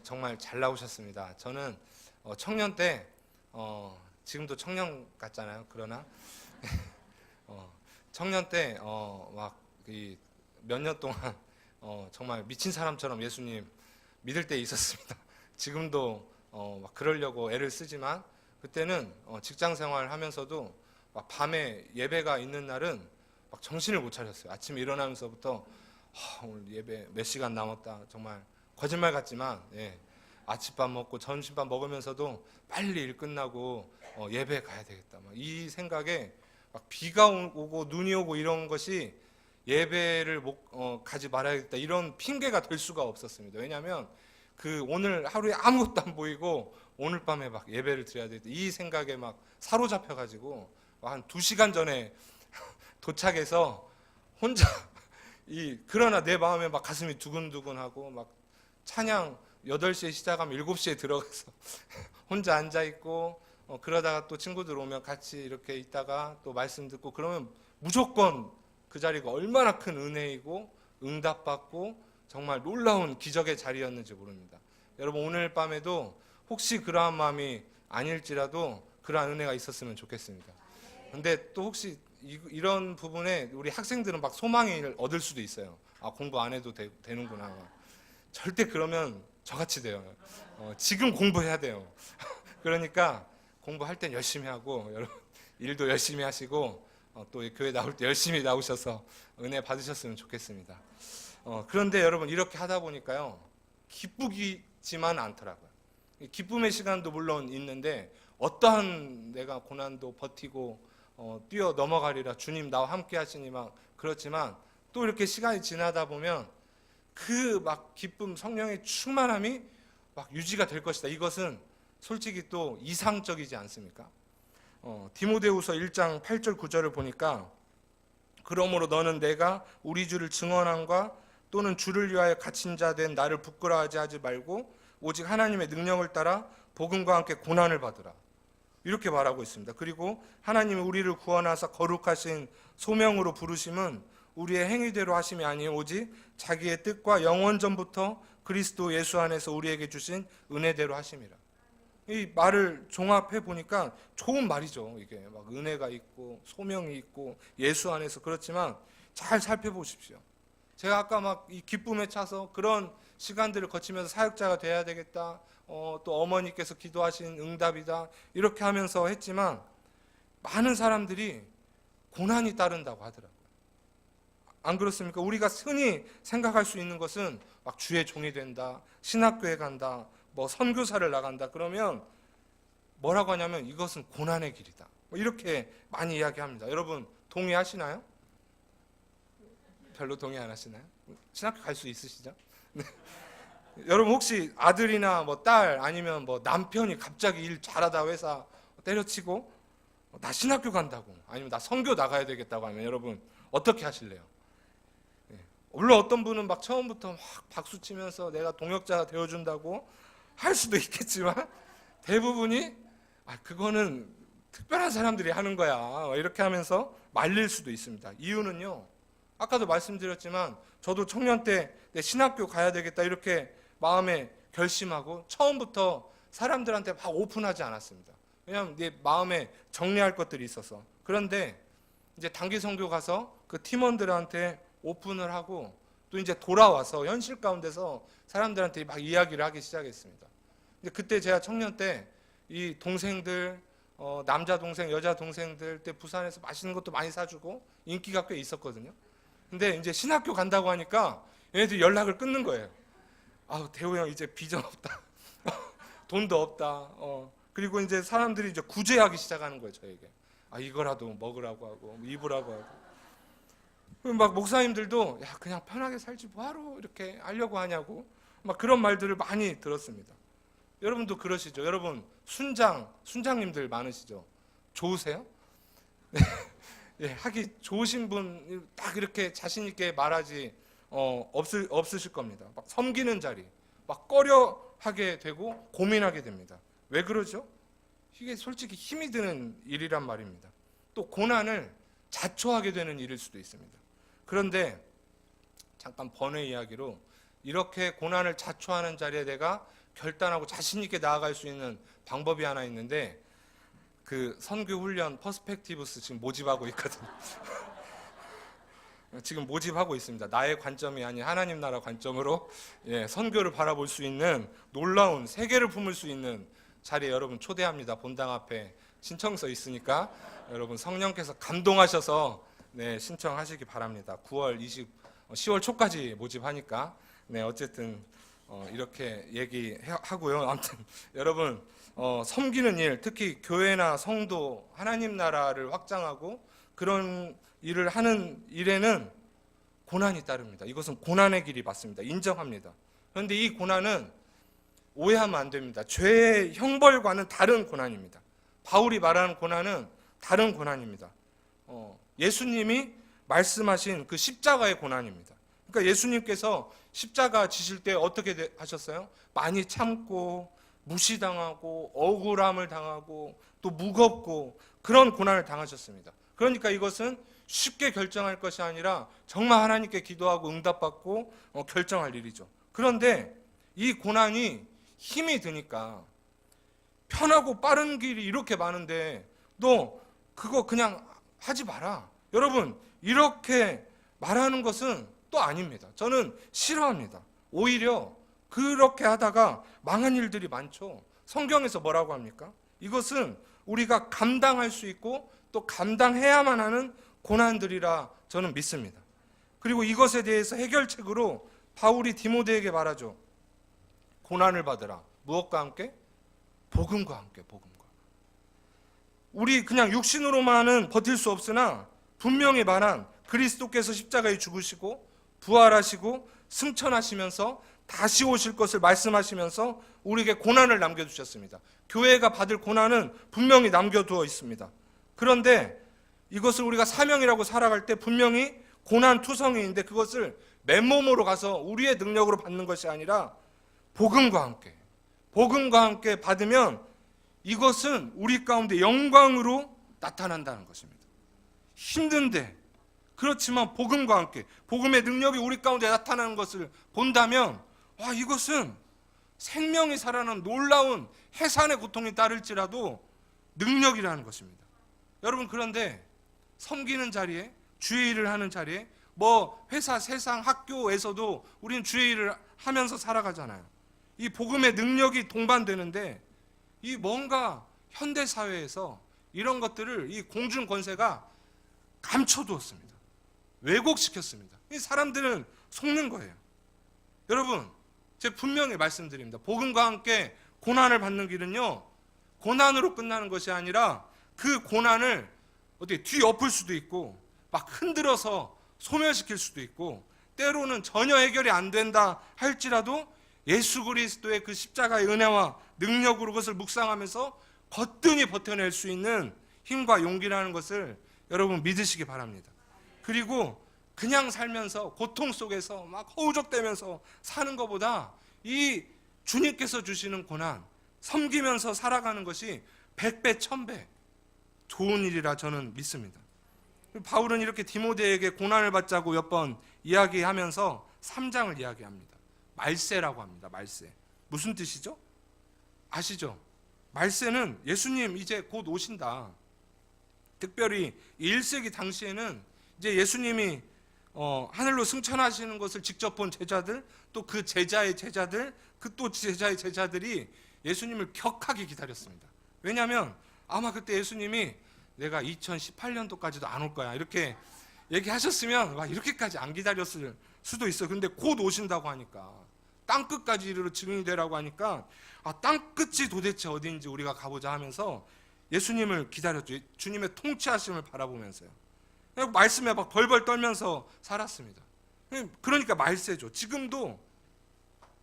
정말 잘 나오셨습니다. 저는 청년 때 지금도 청년 같잖아요. 그러나 청년 때 막 몇 년 동안 정말 미친 사람처럼 예수님 믿을 때 있었습니다. 지금도 막 그러려고 애를 쓰지만 그때는 직장 생활 하면서도 막 밤에 예배가 있는 날은 막 정신을 못 차렸어요. 아침에 일어나면서부터 오늘 예배 몇 시간 남았다. 정말 거짓말 같지만 아침밥 먹고 점심밥 먹으면서도 빨리 일 끝나고 예배 가야 되겠다. 막 이 생각에 막 비가 오고 눈이 오고 이런 것이 예배를 가지 말아야겠다 이런 핑계가 될 수가 없었습니다. 왜냐하면 그 오늘 하루에 아무것도 안 보이고 오늘 밤에 막 예배를 드려야 되겠다 이 생각에 막 사로잡혀가지고 한 2시간 전에 도착해서 혼자 그러나 내 마음에 막 가슴이 두근두근하고 막 찬양 8시에 시작하면 7시에 들어가서 혼자 앉아있고 그러다가 또 친구들 오면 같이 이렇게 있다가 또 말씀 듣고 그러면 무조건 그 자리가 얼마나 큰 은혜이고 응답받고 정말 놀라운 기적의 자리였는지 모릅니다. 여러분 오늘 밤에도 혹시 그러한 마음이 아닐지라도 그러한 은혜가 있었으면 좋겠습니다. 근데 또 혹시 이런 부분에 우리 학생들은 막 소망을 얻을 수도 있어요. 공부 안 해도 되는구나. 절대 그러면 저같이 돼요. 지금 공부해야 돼요. 그러니까 공부할 땐 열심히 하고 여러분 일도 열심히 하시고 또 교회 나올 때 열심히 나오셔서 은혜 받으셨으면 좋겠습니다. 그런데 여러분 이렇게 하다 보니까요 기쁘지만 않더라고요. 기쁨의 시간도 물론 있는데 어떠한 내가 고난도 버티고 뛰어 넘어가리라 주님 나와 함께 하시니 막 그렇지만 또 이렇게 시간이 지나다 보면 그 막 기쁨 성령의 충만함이 막 유지가 될 것이다. 이것은 솔직히 또 이상적이지 않습니까? 디모데후서 1장 8절 9절을 보니까 그러므로 너는 내가 우리 주를 증언함과 또는 주를 위하여 갇힌 자 된 나를 부끄러워하지 말고 오직 하나님의 능력을 따라 복음과 함께 고난을 받으라. 이렇게 말하고 있습니다. 그리고 하나님이 우리를 구원하사 거룩하신 소명으로 부르심은 우리의 행위대로 하심이 아니요 오직 자기의 뜻과 영원전부터 그리스도 예수 안에서 우리에게 주신 은혜대로 하심이라. 이 말을 종합해 보니까 좋은 말이죠. 이게 막 은혜가 있고 소명이 있고 예수 안에서 그렇지만 잘 살펴보십시오. 제가 아까 막 이 기쁨에 차서 그런 시간들을 거치면서 사역자가 돼야 되겠다. 또 어머니께서 기도하신 응답이다. 이렇게 하면서 했지만 많은 사람들이 고난이 따른다고 하더라고요. 안 그렇습니까? 우리가 흔히 생각할 수 있는 것은 막 주의 종이 된다. 신학교에 간다. 뭐 선교사를 나간다. 그러면 뭐라고 하냐면 이것은 고난의 길이다. 이렇게 많이 이야기합니다. 여러분 동의하시나요? 별로 동의 안 하시나요? 신학교 갈 수 있으시죠? 네. 여러분 혹시 아들이나 뭐 딸 아니면 뭐 남편이 갑자기 일 잘하다 회사 때려치고 나 신학교 간다고 아니면 나 선교 나가야 되겠다고 하면 여러분 어떻게 하실래요? 물론 어떤 분은 막 처음부터 막 박수 치면서 내가 동역자가 되어준다고 할 수도 있겠지만 대부분이 그거는 특별한 사람들이 하는 거야 이렇게 하면서 말릴 수도 있습니다. 이유는요 아까도 말씀드렸지만 저도 청년 때 내 신학교 가야 되겠다 이렇게 마음에 결심하고 처음부터 사람들한테 막 오픈하지 않았습니다. 왜냐하면 내 마음에 정리할 것들이 있어서. 그런데 이제 단기 선교 가서 그 팀원들한테 오픈을 하고 또 이제 돌아와서 현실 가운데서 사람들한테 막 이야기를 하기 시작했습니다. 근데 그때 제가 청년 때 이 동생들 남자 동생 여자 동생들 때 부산에서 맛있는 것도 많이 사주고 인기가 꽤 있었거든요. 근데 이제 신학교 간다고 하니까 얘네들이 연락을 끊는 거예요. 대호 형 이제 비전 없다. 돈도 없다. 그리고 이제 사람들이 이제 구제하기 시작하는 거예요, 저에게. 이거라도 먹으라고 하고 입으라고 하고. 막 목사님들도 야 그냥 편하게 살지 뭐하러 이렇게 하려고 하냐고 막 그런 말들을 많이 들었습니다. 여러분도 그러시죠? 여러분 순장님들 많으시죠? 좋으세요? 하기 좋으신 분 딱 이렇게 자신 있게 말하지 없으실 겁니다. 막 섬기는 자리 막 꺼려하게 되고 고민하게 됩니다. 왜 그러죠? 이게 솔직히 힘이 드는 일이란 말입니다. 또 고난을 자초하게 되는 일일 수도 있습니다. 그런데 잠깐 번외 이야기로 이렇게 고난을 자초하는 자리에 내가 결단하고 자신 있게 나아갈 수 있는 방법이 하나 있는데, 그 선교 훈련 퍼스펙티브스 지금 모집하고 있거든요. 지금 모집하고 있습니다. 나의 관점이 아닌 하나님 나라 관점으로 선교를 바라볼 수 있는 놀라운 세계를 품을 수 있는 자리에 여러분 초대합니다. 본당 앞에 신청서 있으니까 여러분 성령께서 감동하셔서 신청하시기 바랍니다. 10월 초까지 모집하니까 어쨌든 이렇게 얘기하고요. 아무튼 여러분 섬기는 일, 특히 교회나 성도, 하나님 나라를 확장하고 그런 일을 하는 일에는 고난이 따릅니다. 이것은 고난의 길이 맞습니다. 인정합니다. 그런데 이 고난은 오해하면 안 됩니다. 죄의 형벌과는 다른 고난입니다. 바울이 말하는 고난은 다른 고난입니다. 예수님이 말씀하신 그 십자가의 고난입니다. 그러니까 예수님께서 십자가 지실 때 어떻게 하셨어요? 많이 참고 무시당하고 억울함을 당하고 또 무겁고 그런 고난을 당하셨습니다. 그러니까 이것은 쉽게 결정할 것이 아니라 정말 하나님께 기도하고 응답받고 결정할 일이죠. 그런데 이 고난이 힘이 드니까 편하고 빠른 길이 이렇게 많은데 너 그거 그냥 하지 마라. 여러분 이렇게 말하는 것은 또 아닙니다. 저는 싫어합니다. 오히려 그렇게 하다가 망한 일들이 많죠. 성경에서 뭐라고 합니까? 이것은 우리가 감당할 수 있고 또 감당해야만 하는 고난들이라 저는 믿습니다. 그리고 이것에 대해서 해결책으로 바울이 디모데에게 말하죠. 고난을 받으라. 무엇과 함께? 복음과 함께. 복음과. 우리 그냥 육신으로만은 버틸 수 없으나 분명히 말한 그리스도께서 십자가에 죽으시고 부활하시고 승천하시면서 다시 오실 것을 말씀하시면서 우리에게 고난을 남겨주셨습니다. 교회가 받을 고난은 분명히 남겨두어 있습니다. 그런데 이것을 우리가 사명이라고 살아갈 때 분명히 고난투성이인데 그것을 맨몸으로 가서 우리의 능력으로 받는 것이 아니라 복음과 함께 받으면 이것은 우리 가운데 영광으로 나타난다는 것입니다. 힘든데 그렇지만 복음과 함께 복음의 능력이 우리 가운데 나타나는 것을 본다면 이것은 생명이 살아나는 놀라운 해산의 고통이 따를지라도 능력이라는 것입니다. 여러분 그런데 섬기는 자리에 주의 일을 하는 자리에 회사, 세상, 학교에서도 우리는 주의 일을 하면서 살아가잖아요. 이 복음의 능력이 동반되는데 이 뭔가 현대 사회에서 이런 것들을 이 공중 권세가 감춰두었습니다. 왜곡시켰습니다. 이 사람들은 속는 거예요. 여러분, 제가 분명히 말씀드립니다. 복음과 함께 고난을 받는 길은요, 고난으로 끝나는 것이 아니라 그 고난을 어떻게 뒤엎을 수도 있고, 막 흔들어서 소멸시킬 수도 있고, 때로는 전혀 해결이 안 된다 할지라도 예수 그리스도의 그 십자가의 은혜와 능력으로 그것을 묵상하면서 거뜬히 버텨낼 수 있는 힘과 용기라는 것을 여러분 믿으시기 바랍니다. 그리고 그냥 살면서 고통 속에서 막 허우적대면서 사는 것보다 이 주님께서 주시는 고난, 섬기면서 살아가는 것이 100배, 1000배 좋은 일이라 저는 믿습니다. 바울은 이렇게 디모데에게 고난을 받자고 몇 번 이야기하면서 3장을 이야기합니다. 말세라고 합니다. 말세. 무슨 뜻이죠? 아시죠? 말세는 예수님 이제 곧 오신다. 특별히 1세기 당시에는 이제 예수님이 하늘로 승천하시는 것을 직접 본 제자들, 또 그 제자의 제자들, 그 또 제자의 제자들이 예수님을 격하게 기다렸습니다. 왜냐하면 아마 그때 예수님이 내가 2018년도까지도 안 올 거야 이렇게 얘기하셨으면 이렇게까지 안 기다렸을 수도 있어. 근데 곧 오신다고 하니까, 땅끝까지 이르러 증인이 되라고 하니까 땅끝이 도대체 어디인지 우리가 가보자 하면서 예수님을 기다렸죠. 주님의 통치하심을 바라보면서요. 말씀에 막 벌벌 떨면서 살았습니다. 그러니까 말세죠. 지금도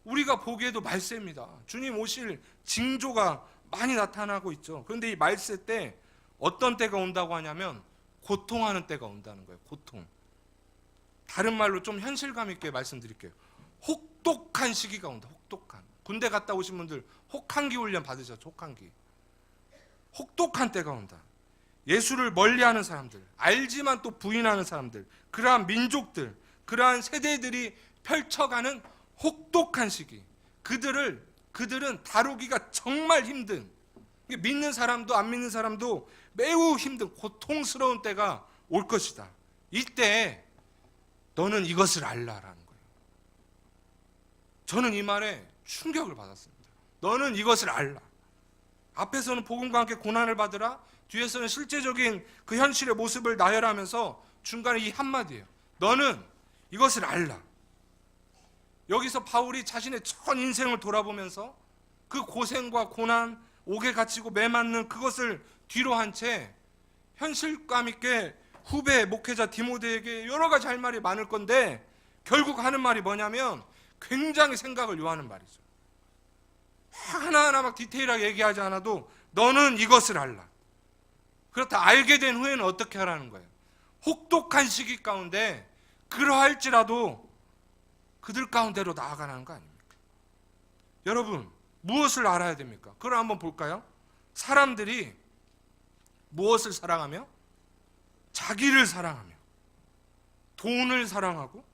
우리가 보기에도 말세입니다. 주님 오실 징조가 많이 나타나고 있죠. 그런데 이 말세 때 어떤 때가 온다고 하냐면 고통하는 때가 온다는 거예요. 고통. 다른 말로 좀 현실감 있게 말씀드릴게요. 혹독한 시기가 온다. 혹독한. 군대 갔다 오신 분들 혹한기 훈련 받으셨죠. 혹한기. 혹독한 때가 온다. 예수를 멀리하는 사람들, 알지만 또 부인하는 사람들, 그러한 민족들, 그러한 세대들이 펼쳐가는 혹독한 시기, 그 그들은 다루기가 정말 힘든, 믿는 사람도 안 믿는 사람도 매우 힘든 고통스러운 때가 올 것이다. 이때 너는 이것을 알라라는 거예요. 저는 이 말에 충격을 받았습니다. 너는 이것을 알라. 앞에서는 복음과 함께 고난을 받으라, 뒤에서는 실제적인 그 현실의 모습을 나열하면서 중간에 이 한마디예요. 너는 이것을 알라. 여기서 바울이 자신의 전 인생을 돌아보면서 그 고생과 고난, 옥에 갇히고 매맞는 그것을 뒤로 한 채 현실감 있게 후배 목회자 디모데에게 여러 가지 할 말이 많을 건데 결국 하는 말이 뭐냐면 굉장히 생각을 요하는 말이죠. 하나하나 막 디테일하게 얘기하지 않아도 너는 이것을 알라. 그렇다 알게 된 후에는 어떻게 하라는 거예요? 혹독한 시기 가운데 그러할지라도 그들 가운데로 나아가라는 거 아닙니까? 여러분, 무엇을 알아야 됩니까? 그걸 한번 볼까요? 사람들이 무엇을 사랑하며? 자기를 사랑하며, 돈을 사랑하고,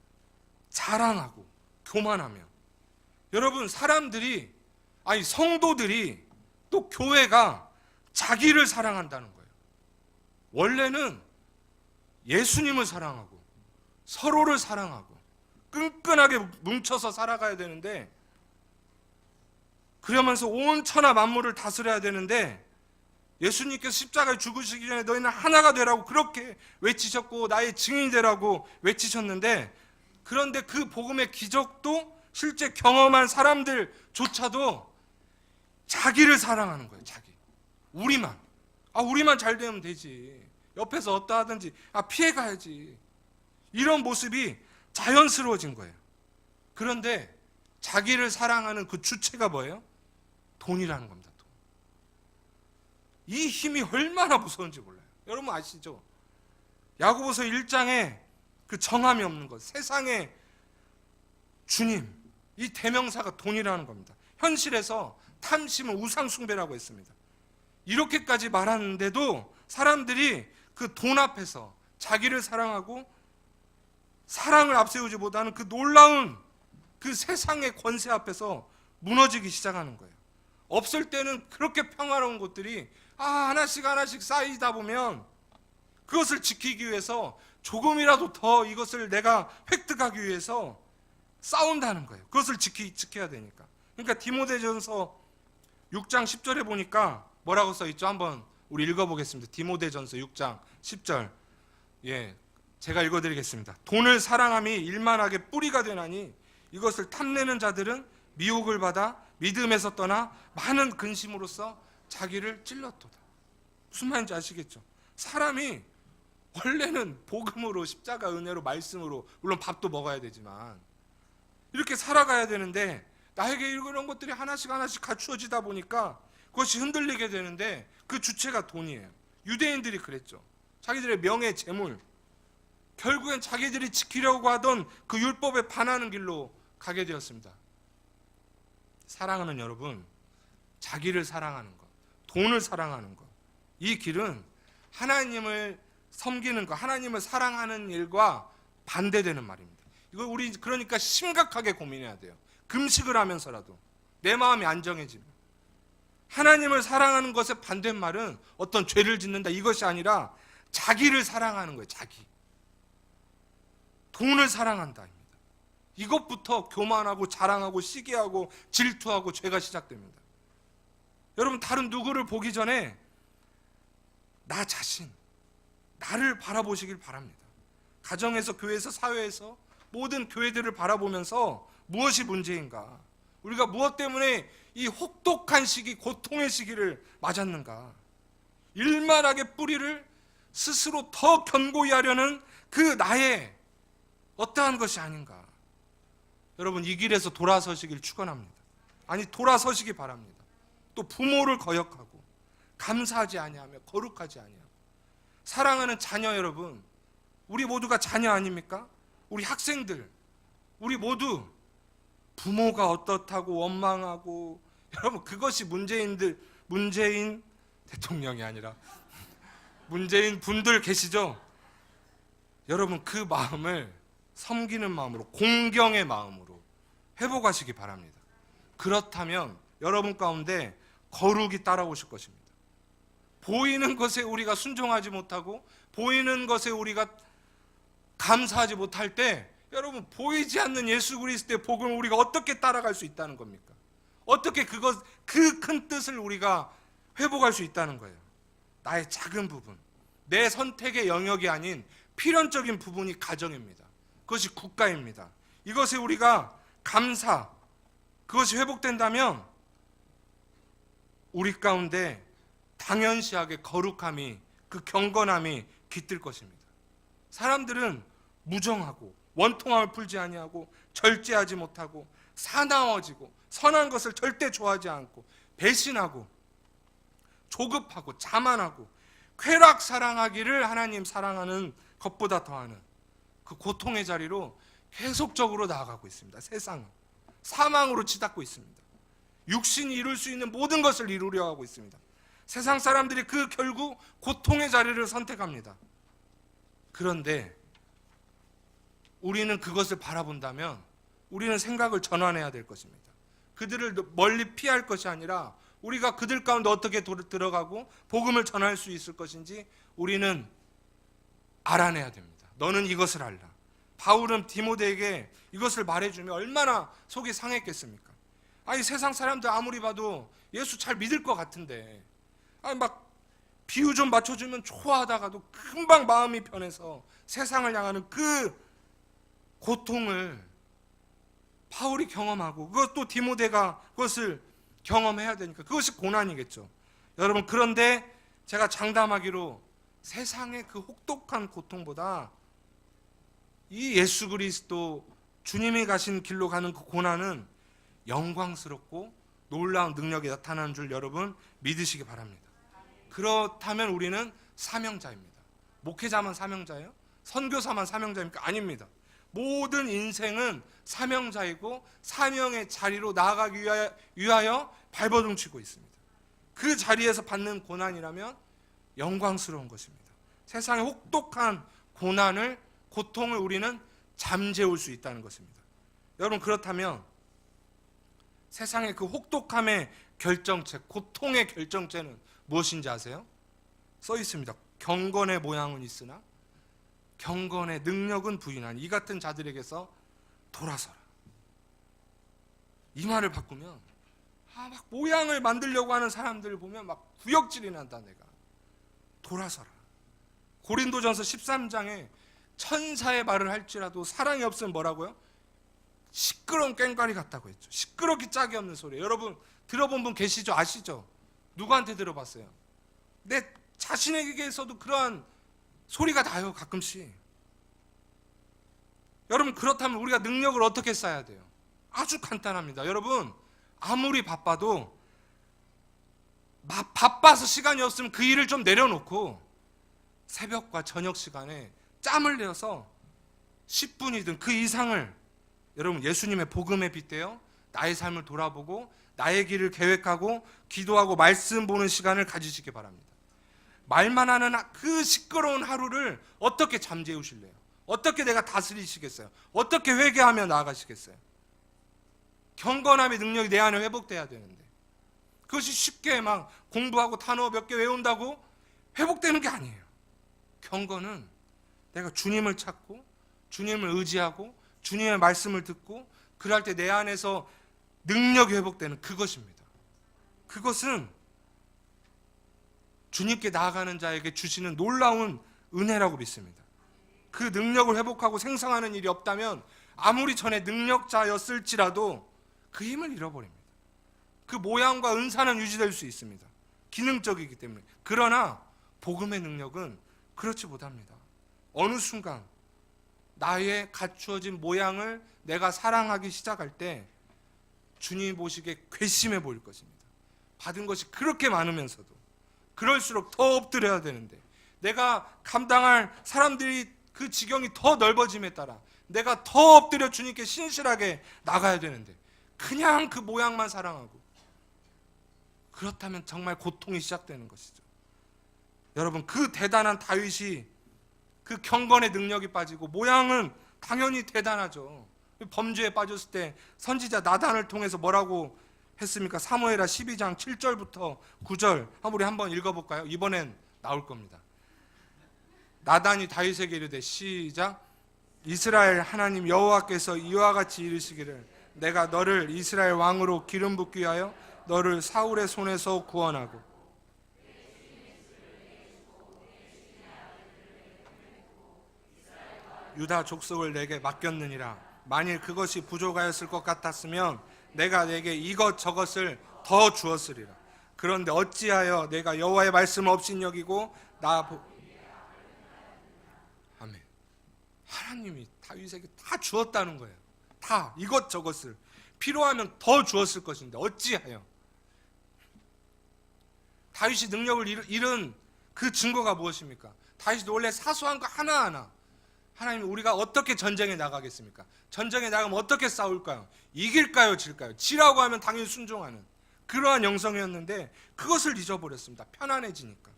자랑하고, 교만하며. 여러분, 사람들이, 아니 성도들이, 또 교회가 자기를 사랑한다는 거예요. 원래는 예수님을 사랑하고 서로를 사랑하고 끈끈하게 뭉쳐서 살아가야 되는데, 그러면서 온 천하 만물을 다스려야 되는데, 예수님께서 십자가에 죽으시기 전에 너희는 하나가 되라고 그렇게 외치셨고 나의 증인이 되라고 외치셨는데, 그런데 그 복음의 기적도 실제 경험한 사람들조차도 자기를 사랑하는 거예요. 자기. 우리만 잘 되면 되지. 옆에서 어떠하든지 피해가야지. 이런 모습이 자연스러워진 거예요. 그런데 자기를 사랑하는 그 주체가 뭐예요? 돈이라는 겁니다. 돈. 이 힘이 얼마나 무서운지 몰라요. 여러분 아시죠? 야고보서 1장에 그 정함이 없는 것, 세상의 주님, 이 대명사가 돈이라는 겁니다. 현실에서 탐심은 우상 숭배라고 했습니다. 이렇게까지 말하는데도 사람들이 그 돈 앞에서 자기를 사랑하고 사랑을 앞세우지 못하는 그 놀라운 그 세상의 권세 앞에서 무너지기 시작하는 거예요. 없을 때는 그렇게 평화로운 것들이 하나씩 쌓이다 보면 그것을 지키기 위해서 조금이라도 더 이것을 내가 획득하기 위해서 싸운다는 거예요. 그것을 지켜야 되니까. 그러니까 디모데전서 6장 10절에 보니까 뭐라고 써있죠? 한번 우리 읽어보겠습니다. 디모데전서 6장 10절. 제가 읽어드리겠습니다. 돈을 사랑함이 일만하게 뿌리가 되나니 이것을 탐내는 자들은 미혹을 받아 믿음에서 떠나 많은 근심으로써 자기를 찔렀도다. 무슨 말인지 아시겠죠? 사람이 원래는 복음으로, 십자가 은혜로, 말씀으로, 물론 밥도 먹어야 되지만 이렇게 살아가야 되는데, 나에게 이런 것들이 하나씩 갖추어지다 보니까 그것이 흔들리게 되는데, 그 주체가 돈이에요. 유대인들이 그랬죠. 자기들의 명예, 재물, 결국엔 자기들이 지키려고 하던 그 율법에 반하는 길로 가게 되었습니다. 사랑하는 여러분, 자기를 사랑하는 것, 돈을 사랑하는 것, 이 길은 하나님을 섬기는 것, 하나님을 사랑하는 일과 반대되는 말입니다. 이걸 우리 그러니까 심각하게 고민해야 돼요. 금식을 하면서라도 내 마음이 안정해지면. 하나님을 사랑하는 것의 반대말은 어떤 죄를 짓는다, 이것이 아니라 자기를 사랑하는 거예요. 자기. 돈을 사랑한다. 이것부터 교만하고 자랑하고 시기하고 질투하고 죄가 시작됩니다. 여러분, 다른 누구를 보기 전에 나 자신, 나를 바라보시길 바랍니다. 가정에서, 교회에서, 사회에서 모든 교회들을 바라보면서 무엇이 문제인가, 우리가 무엇 때문에 이 혹독한 시기, 고통의 시기를 맞았는가, 일만하게 뿌리를 스스로 더 견고히 하려는 그 나의 어떠한 것이 아닌가. 여러분, 이 길에서 돌아서시길 축원합니다. 아니, 돌아서시기 바랍니다. 또 부모를 거역하고 감사하지 아니하며 거룩하지 아니하고. 사랑하는 자녀 여러분, 우리 모두가 자녀 아닙니까? 우리 학생들, 우리 모두 부모가 어떻다고 원망하고, 여러분 그것이 문재인 대통령이 아니라 문재인 분들 계시죠? 여러분, 그 마음을 섬기는 마음으로, 공경의 마음으로 회복하시기 바랍니다. 그렇다면 여러분 가운데 거룩이 따라오실 것입니다. 보이는 것에 우리가 순종하지 못하고 보이는 것에 우리가 감사하지 못할 때 여러분 보이지 않는 예수 그리스도의 복음을 우리가 어떻게 따라갈 수 있다는 겁니까? 어떻게 그 큰 뜻을 우리가 회복할 수 있다는 거예요. 나의 작은 부분, 내 선택의 영역이 아닌 필연적인 부분이 가정입니다. 그것이 국가입니다. 이것에 우리가 감사, 그것이 회복된다면 우리 가운데 당연시하게 거룩함이, 그 경건함이 깃들 것입니다. 사람들은 무정하고 원통함을 풀지 아니하고 절제하지 못하고 사나워지고 선한 것을 절대 좋아하지 않고 배신하고 조급하고 자만하고 쾌락 사랑하기를 하나님 사랑하는 것보다 더하는 그 고통의 자리로 계속적으로 나아가고 있습니다. 세상은 사망으로 치닫고 있습니다. 육신이 이룰 수 있는 모든 것을 이루려 하고 있습니다. 세상 사람들이 그 결국 고통의 자리를 선택합니다. 그런데 우리는 그것을 바라본다면 우리는 생각을 전환해야 될 것입니다. 그들을 멀리 피할 것이 아니라 우리가 그들 가운데 어떻게 들어가고 복음을 전할 수 있을 것인지 우리는 알아내야 됩니다. 너는 이것을 알라. 바울은 디모데에게 이것을 말해주면 얼마나 속이 상했겠습니까? 아니 세상 사람들 아무리 봐도 예수 잘 믿을 것 같은데 아니 막 비유 좀 맞춰주면 좋아하다가도 금방 마음이 변해서 세상을 향하는 그 고통을 바울이 경험하고 그것도 디모데가 그것을 경험해야 되니까 그것이 고난이겠죠. 여러분 그런데 제가 장담하기로 세상의 그 혹독한 고통보다 이 예수 그리스도 주님이 가신 길로 가는 그 고난은 영광스럽고 놀라운 능력이 나타나는 줄 여러분 믿으시기 바랍니다. 그렇다면 우리는 사명자입니다. 목회자만 사명자예요? 선교사만 사명자입니까? 아닙니다. 모든 인생은 사명자이고 사명의 자리로 나아가기 위하여 발버둥치고 있습니다. 그 자리에서 받는 고난이라면 영광스러운 것입니다. 세상의 혹독한 고통을 우리는 잠재울 수 있다는 것입니다. 여러분 그렇다면 세상의 그 혹독함의 결정체, 고통의 결정체는 무엇인지 아세요? 써 있습니다. 경건의 모양은 있으나 경건의 능력은 부인한 이 같은 자들에게서 돌아서라. 이 말을 바꾸면 막 모양을 만들려고 하는 사람들을 보면 막 구역질이 난다. 내가 돌아서라. 고린도전서 13장에 천사의 말을 할지라도 사랑이 없으면 뭐라고요? 시끄러운 꽹과리 같다고 했죠. 시끄럽기 짝이 없는 소리. 여러분 들어본 분 계시죠? 아시죠? 누구한테 들어봤어요? 내 자신에게서도 그러한 소리가 나요. 가끔씩. 여러분 그렇다면 우리가 능력을 어떻게 쌓아야 돼요? 아주 간단합니다. 여러분 아무리 바빠도 바빠서 시간이 없으면 그 일을 좀 내려놓고 새벽과 저녁 시간에 짬을 내서 10분이든 그 이상을 여러분 예수님의 복음에 빗대어 나의 삶을 돌아보고 나의 길을 계획하고 기도하고 말씀 보는 시간을 가지시기 바랍니다. 말만 하는 그 시끄러운 하루를 어떻게 잠재우실래요? 어떻게 내가 다스리시겠어요? 어떻게 회개하며 나아가시겠어요? 경건함의 능력이 내 안에 회복돼야 되는데 그것이 쉽게 막 공부하고 단어 몇 개 외운다고 회복되는 게 아니에요. 경건은 내가 주님을 찾고 주님을 의지하고 주님의 말씀을 듣고 그럴 때 내 안에서 능력이 회복되는 그것입니다. 그것은 주님께 나아가는 자에게 주시는 놀라운 은혜라고 믿습니다. 그 능력을 회복하고 생성하는 일이 없다면 아무리 전에 능력자였을지라도 그 힘을 잃어버립니다. 그 모양과 은사는 유지될 수 있습니다. 기능적이기 때문에. 그러나 복음의 능력은 그렇지 못합니다. 어느 순간 나의 갖추어진 모양을 내가 사랑하기 시작할 때 주님이 보시기에 괘씸해 보일 것입니다. 받은 것이 그렇게 많으면서도 그럴수록 더 엎드려야 되는데 내가 감당할 사람들이 그 지경이 더 넓어짐에 따라 내가 더 엎드려 주님께 신실하게 나가야 되는데 그냥 그 모양만 사랑하고 그렇다면 정말 고통이 시작되는 것이죠. 여러분 그 대단한 다윗이 그 경건의 능력이 빠지고 모양은 당연히 대단하죠. 범죄에 빠졌을 때 선지자 나단을 통해서 뭐라고 했습니까? 사무엘하 12장 7절부터 9절 우리 한번 읽어볼까요? 이번엔 나올 겁니다. 나단이 다윗에게 이르되 시작. 이스라엘 하나님 여호와께서 이와 같이 이르시기를 내가 너를 이스라엘 왕으로 기름 붓기 위하여 너를 사울의 손에서 구원하고 유다 족속을 내게 맡겼느니라. 만일 그것이 부족하였을 것 같았으면 내가 내게 이것저것을 더 주었으리라. 그런데 어찌하여 내가 여호와의 말씀을 업신여기고 아멘. 하나님이 다윗에게 다 주었다는 거예요. 다 이것저것을 필요하면 더 주었을 것인데 어찌하여. 다윗이 능력을 잃은 그 증거가 무엇입니까? 다윗이 원래 사소한 거 하나하나 하나님 우리가 어떻게 전쟁에 나가겠습니까? 전쟁에 나가면 어떻게 싸울까요? 이길까요? 질까요? 지라고 하면 당연히 순종하는 그러한 영성이었는데 그것을 잊어버렸습니다. 편안해지니까.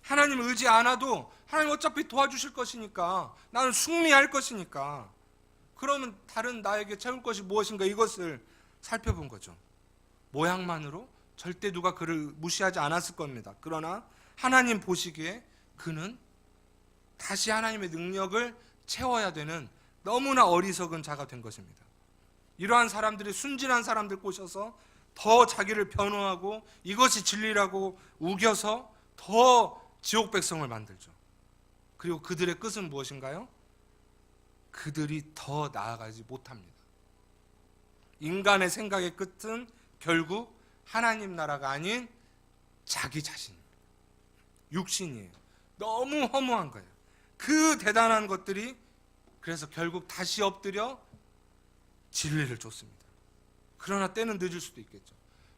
하나님 의지 않아도 하나님 어차피 도와주실 것이니까 나는 승리할 것이니까 그러면 다른 나에게 채울 것이 무엇인가 이것을 살펴본 거죠. 모양만으로 절대 누가 그를 무시하지 않았을 겁니다. 그러나 하나님 보시기에 그는 다시 하나님의 능력을 채워야 되는 너무나 어리석은 자가 된 것입니다. 이러한 사람들이 순진한 사람들 꼬셔서 더 자기를 변호하고 이것이 진리라고 우겨서 더 지옥 백성을 만들죠. 그리고 그들의 끝은 무엇인가요? 그들이 더 나아가지 못합니다. 인간의 생각의 끝은 결국 하나님 나라가 아닌 자기 자신, 육신이에요. 너무 허무한 거예요. 그 대단한 것들이 그래서 결국 다시 엎드려 진리를 쫓습니다. 그러나 때는 늦을 수도 있겠죠.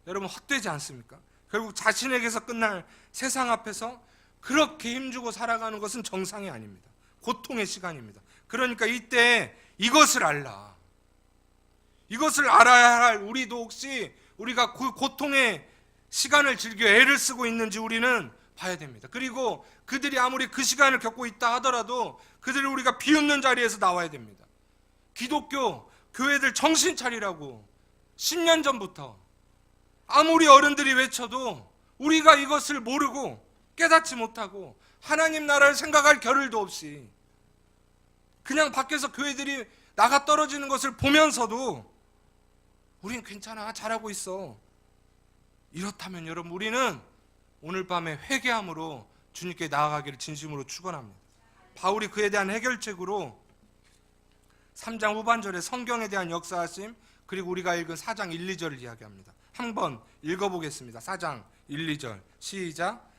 여러분 헛되지 않습니까? 결국 자신에게서 끝날 세상 앞에서 그렇게 힘주고 살아가는 것은 정상이 아닙니다. 고통의 시간입니다. 그러니까 이때 이것을 알라. 이것을 알아야 할 우리도 혹시 우리가 그 고통의 시간을 즐겨 애를 쓰고 있는지 우리는 봐야 됩니다. 그리고 그들이 아무리 그 시간을 겪고 있다 하더라도 그들을 우리가 비웃는 자리에서 나와야 됩니다. 기독교 교회들 정신 차리라고 10년 전부터 아무리 어른들이 외쳐도 우리가 이것을 모르고 깨닫지 못하고 하나님 나라를 생각할 겨를도 없이 그냥 밖에서 교회들이 나가 떨어지는 것을 보면서도 우린 괜찮아, 잘하고 있어. 이렇다면 여러분 우리는 오늘 밤에 회개함으로 주님께 나아가기를 진심으로 축원합니다. 바울이 그에 대한 해결책으로 3장 후반절에 성경에 대한 역사하심 그리고 우리가 읽은 4장 1, 2절을 이야기합니다. 한번 읽어보겠습니다. 4장 1, 2절 시작.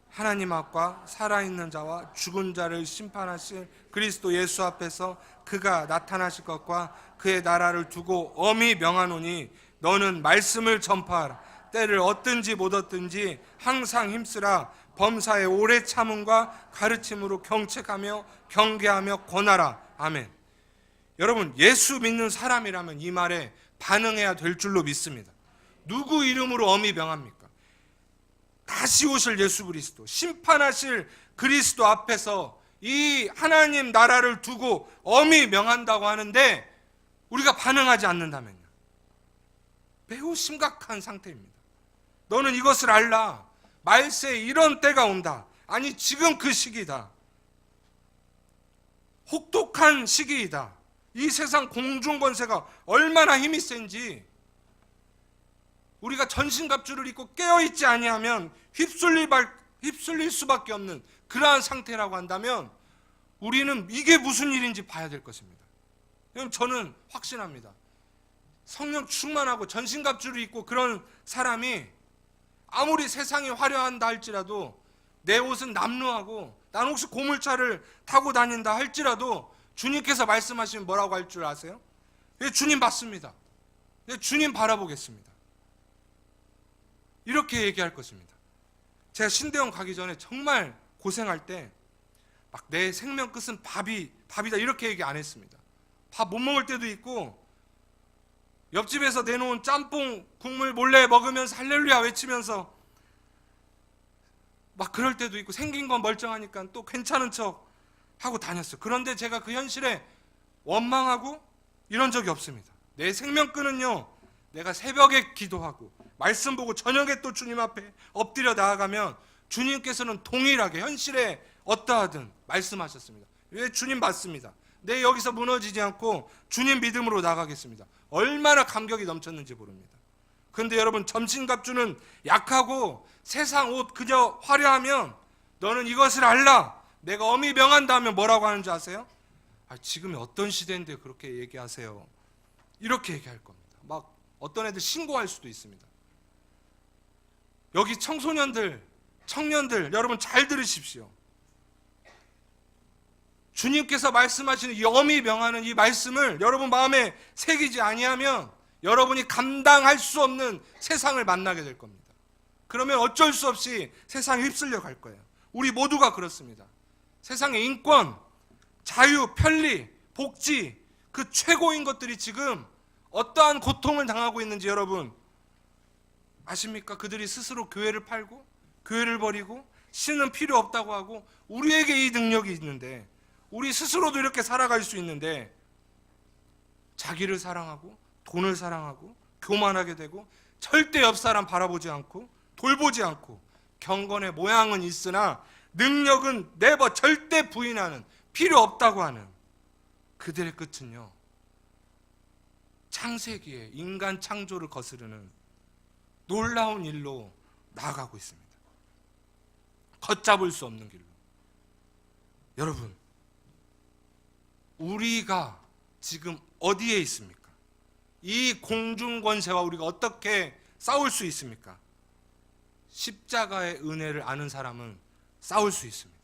하나님 앞과 살아있는 자와 죽은 자를 심판하실 그리스도 예수 앞에서 그가 나타나실 것과 그의 나라를 두고 엄히 명하노니 너는 말씀을 전파하라. 때를 얻든지 못 얻든지 항상 힘쓰라. 범사의 오래 참음과 가르침으로 경책하며 경계하며 권하라. 아멘. 여러분 예수 믿는 사람이라면 이 말에 반응해야 될 줄로 믿습니다. 누구 이름으로 엄히 명합니까? 다시 오실 예수 그리스도, 심판하실 그리스도 앞에서 이 하나님 나라를 두고 엄히 명한다고 하는데 우리가 반응하지 않는다면요, 매우 심각한 상태입니다. 너는 이것을 알라. 말세에 이런 때가 온다. 아니 지금 그 시기다. 혹독한 시기이다. 이 세상 공중권세가 얼마나 힘이 센지 우리가 전신갑주를 입고 깨어있지 아니하면 휩쓸릴 수밖에 없는 그러한 상태라고 한다면 우리는 이게 무슨 일인지 봐야 될 것입니다. 저는 확신합니다. 성령 충만하고 전신갑주를 입고 그런 사람이 아무리 세상이 화려한다 할지라도 내 옷은 남루하고 난 혹시 고물차를 타고 다닌다 할지라도 주님께서 말씀하시면 뭐라고 할 줄 아세요? 주님 봤습니다. 주님 바라보겠습니다. 이렇게 얘기할 것입니다. 제가 신대원 가기 전에 정말 고생할 때 막 내 생명 끝은 밥이다 이렇게 얘기 안 했습니다. 밥 못 먹을 때도 있고 옆집에서 내놓은 짬뽕 국물 몰래 먹으면서 할렐루야 외치면서 막 그럴 때도 있고 생긴 건 멀쩡하니까 또 괜찮은 척 하고 다녔어요. 그런데 제가 그 현실에 원망하고 이런 적이 없습니다. 내 생명끈은요 내가 새벽에 기도하고 말씀 보고 저녁에 또 주님 앞에 엎드려 나아가면 주님께서는 동일하게 현실에 어떠하든 말씀하셨습니다. 왜? 주님 맞습니다. 내 여기서 무너지지 않고 주님 믿음으로 나가겠습니다. 얼마나 감격이 넘쳤는지 모릅니다. 그런데 여러분, 점심값주는 약하고 세상 옷 그저 화려하면 너는 이것을 알라, 내가 엄히 명한다 하면 뭐라고 하는지 아세요? 지금이 어떤 시대인데 그렇게 얘기하세요. 이렇게 얘기할 겁니다. 막 어떤 애들 신고할 수도 있습니다. 여기 청소년들, 청년들, 여러분 잘 들으십시오. 주님께서 말씀하시는 이 엄히 명하는 이 말씀을 여러분 마음에 새기지 아니하면 여러분이 감당할 수 없는 세상을 만나게 될 겁니다. 그러면 어쩔 수 없이 세상에 휩쓸려 갈 거예요. 우리 모두가 그렇습니다. 세상의 인권, 자유, 편리, 복지, 그 최고인 것들이 지금 어떠한 고통을 당하고 있는지 여러분 아십니까? 그들이 스스로 교회를 팔고 교회를 버리고 신은 필요 없다고 하고 우리에게 이 능력이 있는데, 우리 스스로도 이렇게 살아갈 수 있는데 자기를 사랑하고 돈을 사랑하고 교만하게 되고 절대 옆 사람 바라보지 않고 돌보지 않고 경건의 모양은 있으나 능력은 네버 절대 부인하는, 필요 없다고 하는 그들의 끝은요, 창세기에 인간 창조를 거스르는 놀라운 일로 나아가고 있습니다. 걷잡을 수 없는 길로. 여러분, 우리가 지금 어디에 있습니까? 이 공중권세와 우리가 어떻게 싸울 수 있습니까? 십자가의 은혜를 아는 사람은 싸울 수 있습니다.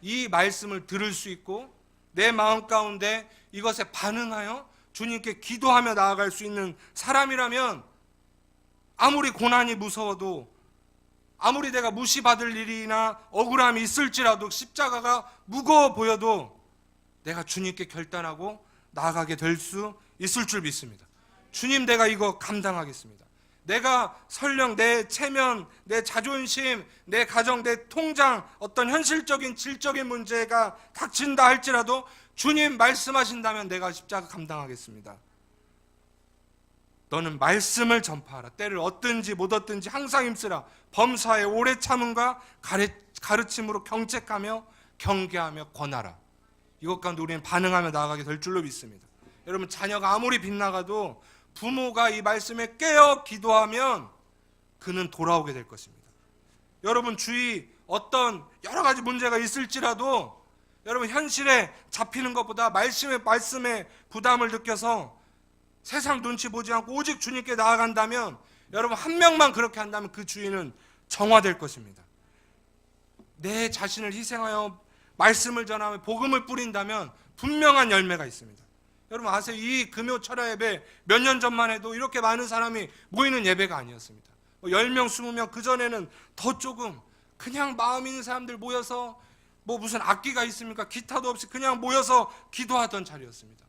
이 말씀을 들을 수 있고 내 마음 가운데 이것에 반응하여 주님께 기도하며 나아갈 수 있는 사람이라면 아무리 고난이 무서워도, 아무리 내가 무시받을 일이나 억울함이 있을지라도, 십자가가 무거워 보여도 내가 주님께 결단하고 나아가게 될 수 있을 줄 믿습니다. 주님, 내가 이거 감당하겠습니다. 내가 설령 내 체면, 내 자존심, 내 가정, 내 통장, 어떤 현실적인 질적인 문제가 닥친다 할지라도 주님 말씀하신다면 내가 십자가 감당하겠습니다. 너는 말씀을 전파하라. 때를 얻든지 못 얻든지 항상 힘쓰라. 범사에 오래 참음과 가르침으로 경책하며 경계하며 권하라. 이것 가운데 우리는 반응하며 나아가게 될 줄로 믿습니다. 여러분, 자녀가 아무리 빗나가도 부모가 이 말씀에 깨어 기도하면 그는 돌아오게 될 것입니다. 여러분, 주위 어떤 여러 가지 문제가 있을지라도 여러분, 현실에 잡히는 것보다 말씀에 부담을 느껴서 세상 눈치 보지 않고 오직 주님께 나아간다면, 여러분 한 명만 그렇게 한다면 그 주인은 정화될 것입니다. 내 자신을 희생하여 말씀을 전하며 복음을 뿌린다면 분명한 열매가 있습니다. 여러분 아세요? 이 금요 철야 예배 몇 년 전만 해도 이렇게 많은 사람이 모이는 예배가 아니었습니다. 10명, 20명, 그전에는 더 조금 그냥 마음 있는 사람들 모여서 무슨 악기가 있습니까? 기타도 없이 그냥 모여서 기도하던 자리였습니다.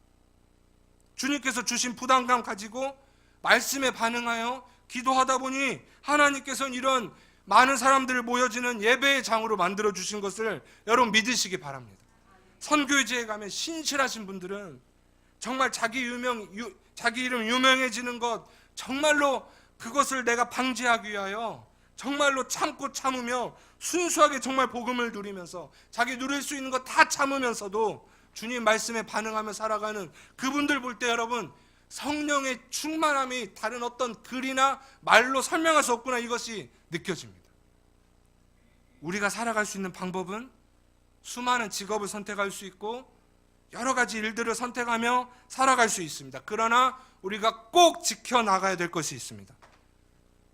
주님께서 주신 부담감 가지고 말씀에 반응하여 기도하다 보니 하나님께서는 이런 많은 사람들 모여지는 예배의 장으로 만들어주신 것을 여러분 믿으시기 바랍니다. 선교지에 가면 신실하신 분들은 정말 자기 이름 유명해지는 것, 정말로 그것을 내가 방지하기 위하여 정말로 참고 참으며 순수하게 정말 복음을 누리면서 자기 누릴 수 있는 것 다 참으면서도 주님 말씀에 반응하며 살아가는 그분들 볼 때 여러분, 성령의 충만함이 다른 어떤 글이나 말로 설명할 수 없구나, 이것이 느껴집니다. 우리가 살아갈 수 있는 방법은 수많은 직업을 선택할 수 있고 여러 가지 일들을 선택하며 살아갈 수 있습니다. 그러나 우리가 꼭 지켜나가야 될 것이 있습니다.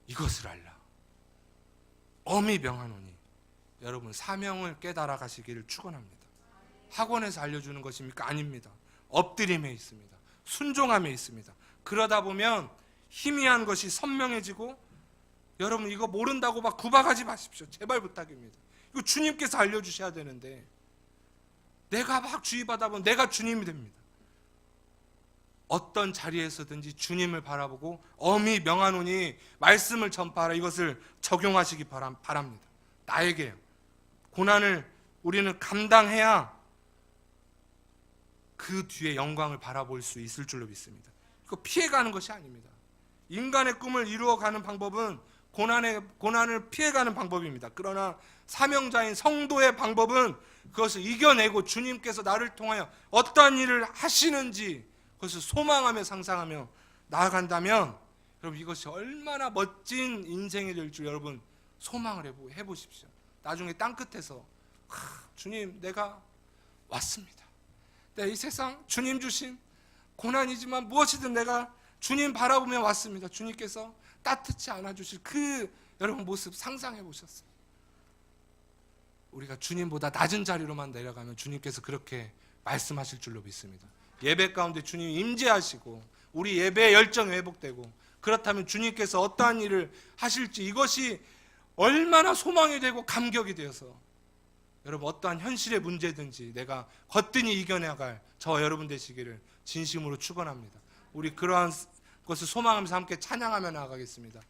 이것을 알라. 엄히 명하노니. 여러분, 사명을 깨달아 가시기를 축원합니다. 학원에서 알려주는 것입니까? 아닙니다. 엎드림에 있습니다. 순종함에 있습니다. 그러다 보면 희미한 것이 선명해지고, 여러분 이거 모른다고 막 구박하지 마십시오. 제발 부탁입니다. 이거 주님께서 알려주셔야 되는데 내가 막 주의받아 보면 내가 주님이 됩니다. 어떤 자리에서든지 주님을 바라보고 엄히 명하노니 말씀을 전파하라, 이것을 적용하시기 바랍니다. 나에게요. 고난을 우리는 감당해야 그 뒤에 영광을 바라볼 수 있을 줄로 믿습니다. 이거 피해가는 것이 아닙니다. 인간의 꿈을 이루어가는 방법은 고난을 피해가는 방법입니다. 그러나 사명자인 성도의 방법은 그것을 이겨내고 주님께서 나를 통하여 어떠한 일을 하시는지 그것을 소망하며 상상하며 나아간다면 여러분 이것이 얼마나 멋진 인생이 될 줄 여러분 소망을 해보십시오. 나중에 땅끝에서 주님 내가 왔습니다. 이 세상 주님 주신 고난이지만 무엇이든 내가 주님 바라보며 왔습니다. 주님께서 따뜻히 안아주실 그 여러분 모습 상상해 보셨어요? 우리가 주님보다 낮은 자리로만 내려가면 주님께서 그렇게 말씀하실 줄로 믿습니다. 예배 가운데 주님 임재하시고 우리 예배의 열정이 회복되고 그렇다면 주님께서 어떠한 일을 하실지 이것이 얼마나 소망이 되고 감격이 되어서 여러분 어떠한 현실의 문제든지 내가 거뜬히 이겨나갈 저와 여러분 되시기를 진심으로 축원합니다. 우리 그러한 것을 소망하면서 함께 찬양하며 나아가겠습니다.